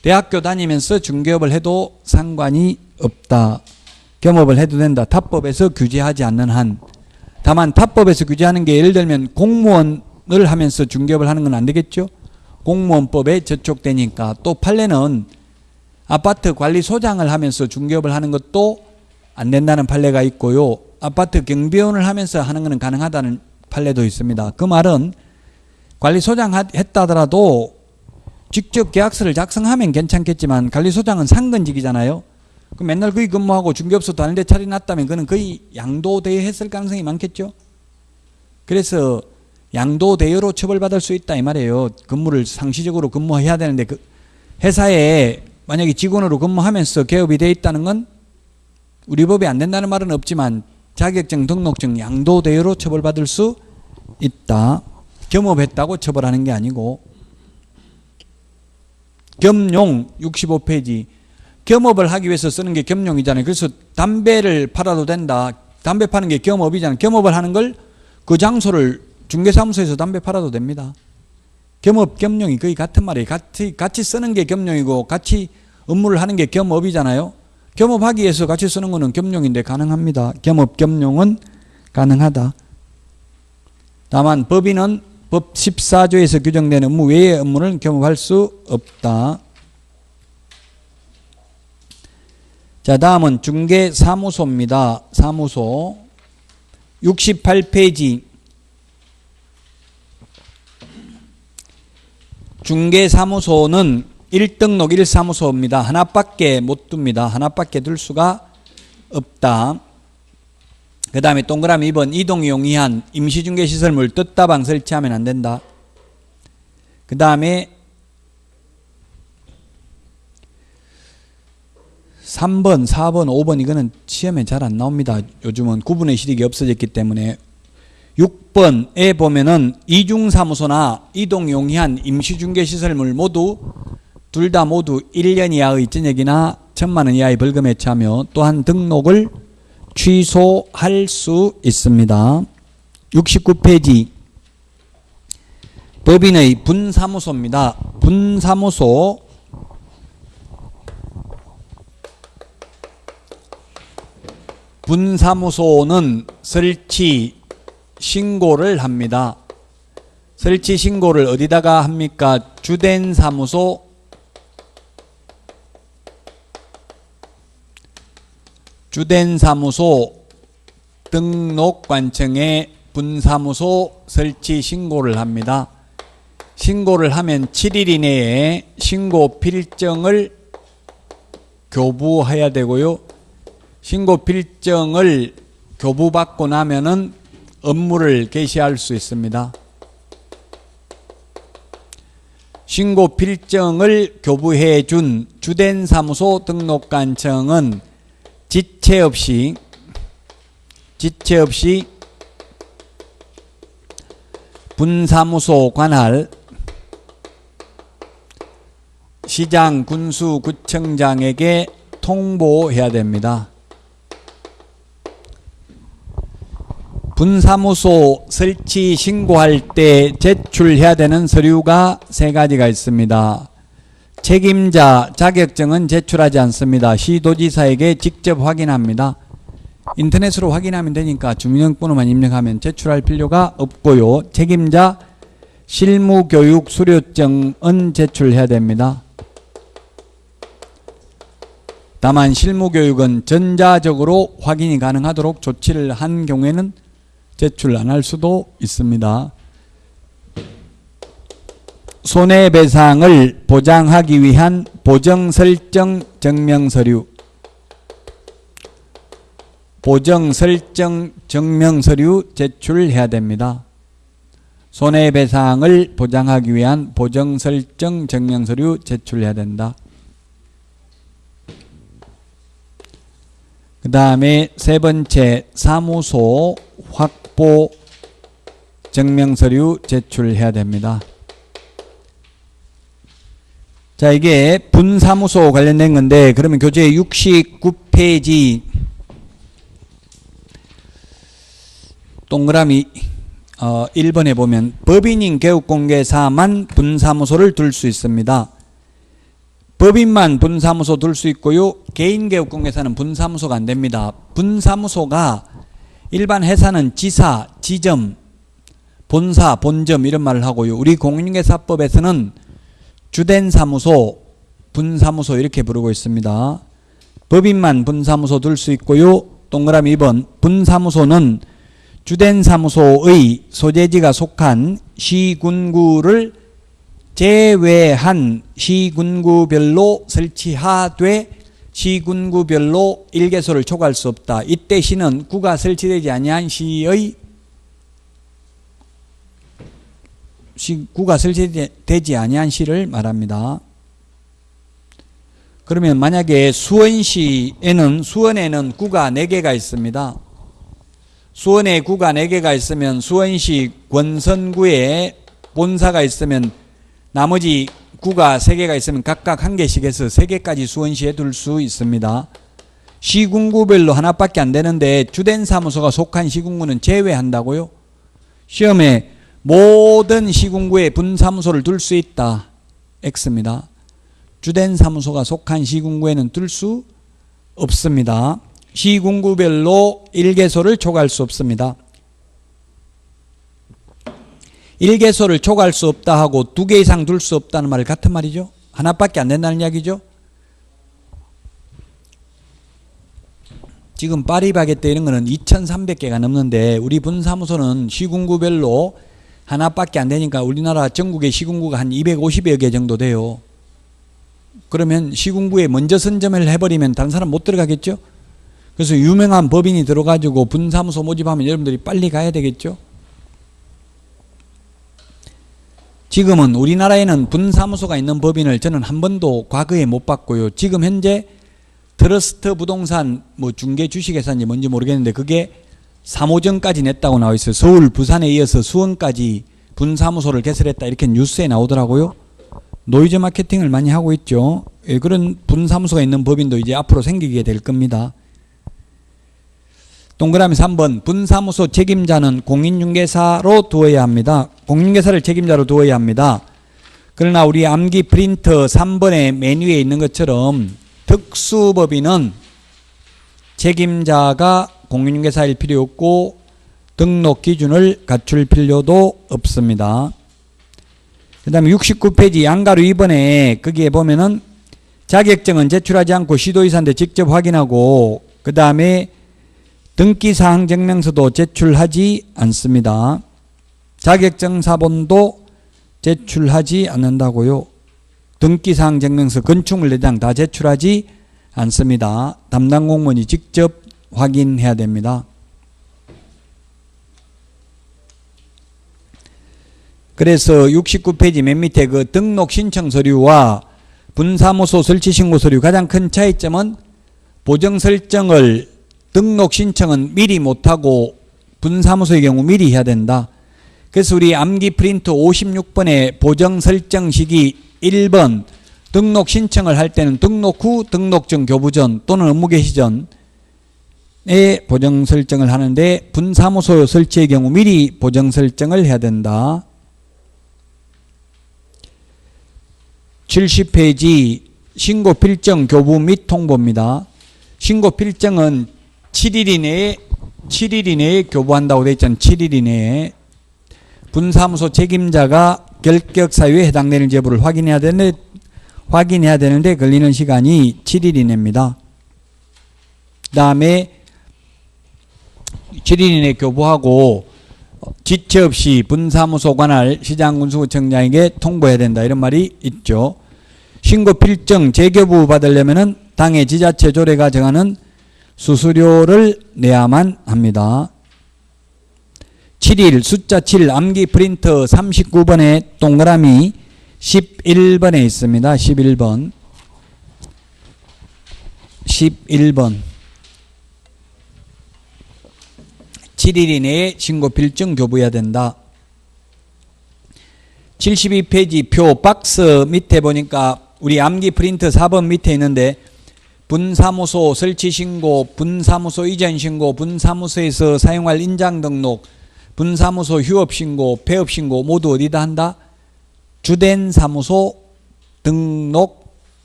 Speaker 1: 대학교 다니면서 중개업을 해도 상관이 없다. 겸업을 해도 된다. 타법에서 규제하지 않는 한. 다만 타법에서 규제하는 게 예를 들면 공무원을 하면서 중개업을 하는 건 안 되겠죠. 공무원법에 저촉되니까. 또 판례는 아파트 관리소장을 하면서 중개업을 하는 것도 안 된다는 판례가 있고요. 아파트 경비원을 하면서 하는 것은 가능하다는 판례도 있습니다. 그 말은 관리소장 했다더라도 직접 계약서를 작성하면 괜찮겠지만 관리소장은 상근직이잖아요. 그 맨날 거기 근무하고 중개업소 다른 데 차려놨다면 그는 거의 양도대여했을 가능성이 많겠죠. 그래서 양도대여로 처벌받을 수 있다 이 말이에요. 근무를 상시적으로 근무해야 되는데 그 회사에 만약에 직원으로 근무하면서 개업이 돼 있다는 건 우리 법에 안 된다는 말은 없지만 자격증, 등록증, 양도대여로 처벌받을 수 있다. 겸업했다고 처벌하는 게 아니고. 겸용 65페이지 겸업을 하기 위해서 쓰는 게 겸용이잖아요. 그래서 담배를 팔아도 된다. 담배 파는 게 겸업이잖아요. 겸업을 하는 걸 그 장소를 중개사무소에서 담배 팔아도 됩니다. 겸업, 겸용이 거의 같은 말이에요. 같이 쓰는 게 겸용이고 같이 업무를 하는 게 겸업이잖아요. 겸업하기 위해서 같이 쓰는 거는 겸용인데 가능합니다. 겸업, 겸용은 가능하다. 다만 법인은 법 14조에서 규정된 업무 외의 업무는 겸업할 수 없다. 자, 다음은 중개사무소입니다. 사무소 68페이지 중개사무소는 1등록 1사무소입니다. 하나밖에 못 둡니다. 하나밖에 둘 수가 없다. 그 다음에 동그라미 2번 이동이 용이한 임시중개시설물 뜻다방 설치하면 안 된다. 그 다음에 3번, 4번, 5번 이거는 시험에 잘 안 나옵니다. 요즘은 구분의 실익이 없어졌기 때문에. 6번에 보면은 이중사무소나 이동용이한 임시중개시설물 모두 둘 다 모두 1년 이하의 전역이나 1,000만 원 이하의 벌금에 처하며 또한 등록을 취소할 수 있습니다. 69페이지 법인의 분사무소입니다. 분사무소는 설치 신고를 합니다. 설치 신고를 어디다가 합니까? 주된 사무소, 등록관청에 분사무소 설치 신고를 합니다. 신고를 하면 7일 이내에 신고 필정을 교부해야 되고요. 신고 필정을 교부받고 나면은 업무를 개시할 수 있습니다. 신고 필정을 교부해 준 주된 사무소 등록관청은 지체 없이 분사무소 관할 시장, 군수, 구청장에게 통보해야 됩니다. 분사무소 설치 신고할 때 제출해야 되는 서류가 3가지가 있습니다. 책임자 자격증은 제출하지 않습니다. 시도지사에게 직접 확인합니다. 인터넷으로 확인하면 되니까 주민등록번호만 입력하면 제출할 필요가 없고요. 책임자 실무교육 수료증은 제출해야 됩니다. 다만 실무교육은 전자적으로 확인이 가능하도록 조치를 한 경우에는 제출 안 할 수도 있습니다. 손해배상을 보장하기 위한 보정설정 증명서류, 제출해야 됩니다. 손해배상을 보장하기 위한 보정설정 증명서류 제출해야 된다. 그 다음에 3번째, 사무소 확보 증명서류 제출해야 됩니다. 자, 이게 분사무소 관련된 건데, 그러면 교재 69페이지 동그라미 1번에 보면 법인인 개업공개사만 분사무소를 둘 수 있습니다. 법인만 분사무소 둘 수 있고요. 개인 개업공개사는 분사무소가 안 됩니다. 분사무소가 일반 회사는 지사, 지점, 본사, 본점 이런 말을 하고요. 우리 공인중개사법에서는 주된 사무소, 분사무소 이렇게 부르고 있습니다. 법인만 분사무소 둘 수 있고요. 동그라미 2번 분사무소는 주된 사무소의 소재지가 속한 시군구를 제외한 시군구별로 설치하되 시군구별로 일개소를 초과할 수 없다. 이때 시는 구가 설치되지 아니한 구가 설치되지 아니한 시를 말합니다. 그러면 만약에 수원에는 구가 4개가 있습니다. 수원에 구가 4개가 있으면 수원시 권선구에 본사가 있으면 나머지 구가 3개가 있으면 각각 1개씩 해서 3개까지 수원시에 둘 수 있습니다. 시군구별로 하나밖에 안 되는데 주된 사무소가 속한 시군구는 제외한다고요? 시험에 모든 시군구에 분사무소를 둘 수 있다. X입니다. 주된 사무소가 속한 시군구에는 둘 수 없습니다. 시군구별로 1개소를 초과할 수 없습니다. 1개소를 초과할 수 없다 하고 2개 이상 둘 수 없다는 말 같은 말이죠. 하나밖에 안 된다는 이야기죠. 지금 파리바게뜨 이런 거는 2300개가 넘는데 우리 분사무소는 시군구별로 하나밖에 안 되니까 우리나라 전국의 시군구가 한 250여 개 정도 돼요. 그러면 시군구에 먼저 선점을 해버리면 다른 사람 못 들어가겠죠. 그래서 유명한 법인이 들어가지고 분사무소 모집하면 여러분들이 빨리 가야 되겠죠. 지금은 우리나라에는 분사무소가 있는 법인을 저는 한 번도 과거에 못 봤고요. 지금 현재 트러스트 부동산 중개 주식회사인지 뭔지 모르겠는데 그게 3호점까지 냈다고 나와 있어요. 서울, 부산에 이어서 수원까지 분사무소를 개설했다 이렇게 뉴스에 나오더라고요. 노이즈 마케팅을 많이 하고 있죠. 그런 분사무소가 있는 법인도 이제 앞으로 생기게 될 겁니다. 동그라미 3번 분사무소 책임자는 공인중개사로 두어야 합니다. 공인중개사를 책임자로 두어야 합니다. 그러나 우리 암기 프린터 3번의 메뉴에 있는 것처럼 특수법인은 책임자가 공인중개사일 필요 없고 등록 기준을 갖출 필요도 없습니다. 그 다음에 69페이지 양가로 2번에 거기에 보면은 자격증은 제출하지 않고 시도이사한테 직접 확인하고 그 다음에 등기사항 증명서도 제출하지 않습니다. 자격증 사본도 제출하지 않는다고요. 등기사항 증명서, 건축물 내장 다 제출하지 않습니다. 담당 공무원이 직접 확인해야 됩니다. 그래서 69페이지 맨 밑에 그 등록 신청 서류와 분사무소 설치 신고 서류 가장 큰 차이점은 보정 설정을 등록 신청은 미리 못하고 분사무소의 경우 미리 해야 된다. 그래서 우리 암기 프린터 56번의 보정 설정 시기 1번 등록 신청을 할 때는 등록 후 등록 전 교부 전 또는 업무 개시 전에 보정 설정을 하는데 분사무소 설치의 경우 미리 보정 설정을 해야 된다. 70페이지 신고 필정 교부 및 통보입니다. 신고 필정은 7일 이내에 교부한다고 되어 있잖아요. 7일 이내에 분사무소 책임자가 결격 사유에 해당되는 제보를 확인해야 되는데 걸리는 시간이 7일 이내입니다. 그 다음에 7일 이내 교부하고 지체 없이 분사무소 관할 시장군수구청장에게 통보해야 된다. 이런 말이 있죠. 신고 필정 재교부 받으려면은 당해 지자체 조례가 정하는 수수료를 내야만 합니다. 7일 숫자 7 암기 프린터 39번에 동그라미 11번에 있습니다. 11번 7일 이내에 신고 필정 교부해야 된다. 72페이지 표 박스 밑에 보니까 우리 암기 프린터 4번 밑에 있는데 분사무소 설치 신고, 분사무소 이전 신고, 분사무소에서 사용할 인장 등록, 분사무소 휴업 신고, 폐업 신고 모두 어디다 한다? 주된 사무소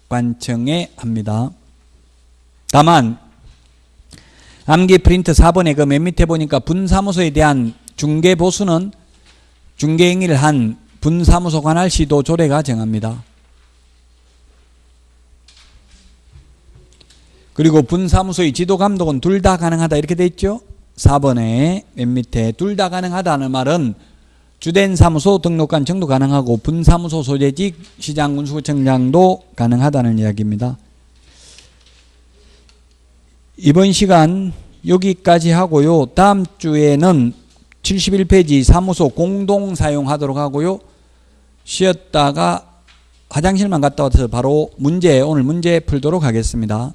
Speaker 1: 등록관청에 합니다. 다만 암기 프린터 4번에 그 맨 밑에 보니까 분사무소에 대한 중개 보수는 중개 행위를 한 분사무소 관할 시도 조례가 정합니다. 그리고 분사무소의 지도 감독은 둘 다 가능하다 이렇게 돼 있죠. 4번에 맨 밑에 둘 다 가능하다는 말은 주된 사무소 등록관청도 가능하고 분사무소 소재직 시장군수구청장도 가능하다는 이야기입니다. 이번 시간 여기까지 하고요. 다음 주에는 71페이지 사무소 공동 사용하도록 하고요. 쉬었다가 화장실만 갔다 와서 바로 오늘 문제 풀도록 하겠습니다.